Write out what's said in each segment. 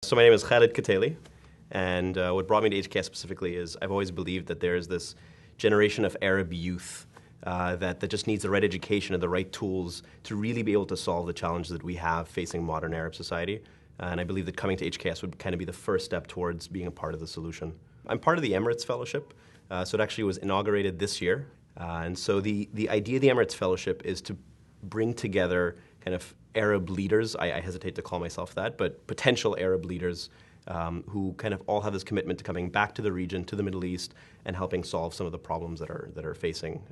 So my name is Khaled Kteily, and what brought me to HKS specifically is I've always believed that there's this generation of Arab youth that just needs the right education and the right tools to really be able to solve the challenges that we have facing modern Arab society. And I believe that coming to HKS would kind of be the first step towards being a part of the solution. I'm part of the Emirates Fellowship, so it actually was inaugurated this year. And so the idea of the Emirates Fellowship is to bring together kind of Arab leaders, I hesitate to call myself that, but potential Arab leaders who kind of all have this commitment to coming back to the region, to the Middle East, and helping solve some of the problems that are facing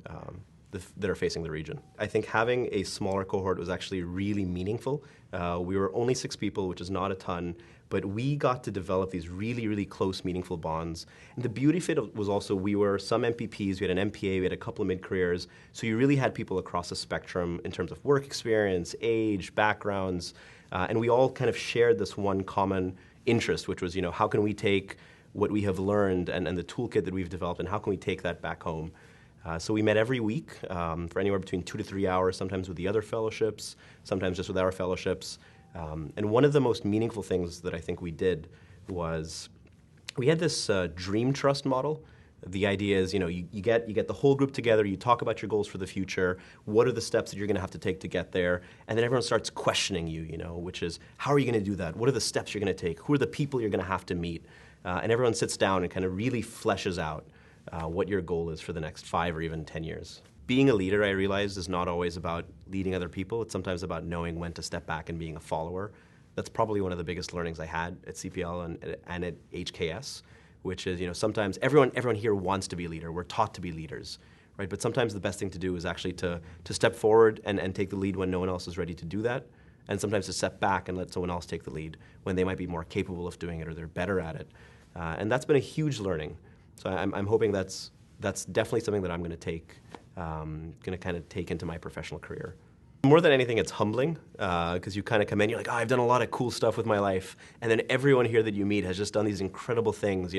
the region. I think having a smaller cohort was actually really meaningful. We were only 6 people, which is not a ton, but we got to develop these really, really close, meaningful bonds. And the beauty of it was also we were some MPPs, we had an MPA, we had a couple of mid-careers, so you really had people across the spectrum in terms of work experience, age, backgrounds, and we all kind of shared this one common interest, which was, how can we take what we have learned and the toolkit that we've developed, and how can we take that back home? So we met every week for anywhere between 2 to 3 hours, sometimes with the other fellowships, sometimes just with our fellowships. And one of the most meaningful things that I think we did was we had this dream trust model. The idea is, you get the whole group together, you talk about your goals for the future, what are the steps that you're going to have to take to get there, and then everyone starts questioning you, which is, how are you going to do that? What are the steps you're going to take? Who are the people you're going to have to meet? And everyone sits down and kind of really fleshes out what your goal is for the next 5 or even 10 years. Being a leader, I realized, is not always about leading other people. It's sometimes about knowing when to step back and being a follower. That's probably one of the biggest learnings I had at CPL and at HKS, which is, sometimes everyone here wants to be a leader. We're taught to be leaders, right? But sometimes the best thing to do is actually to step forward and take the lead when no one else is ready to do that, and sometimes to step back and let someone else take the lead when they might be more capable of doing it or they're better at it. And that's been a huge learning. So I'm hoping that's definitely something that I'm going to kind of take into my professional career. More than anything, it's humbling because you kind of come in, you're like, I've done a lot of cool stuff with my life, and then everyone here that you meet has just done these incredible things.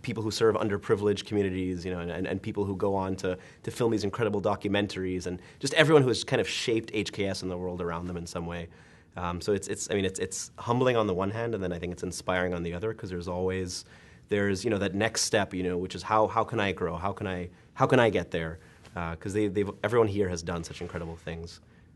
People who serve underprivileged communities, and people who go on to film these incredible documentaries, and just everyone who has kind of shaped HKS and the world around them in some way. So it's humbling on the one hand, and then I think it's inspiring on the other because there's that next step, which is how can I grow? How can I get there? Because everyone here has done such incredible things.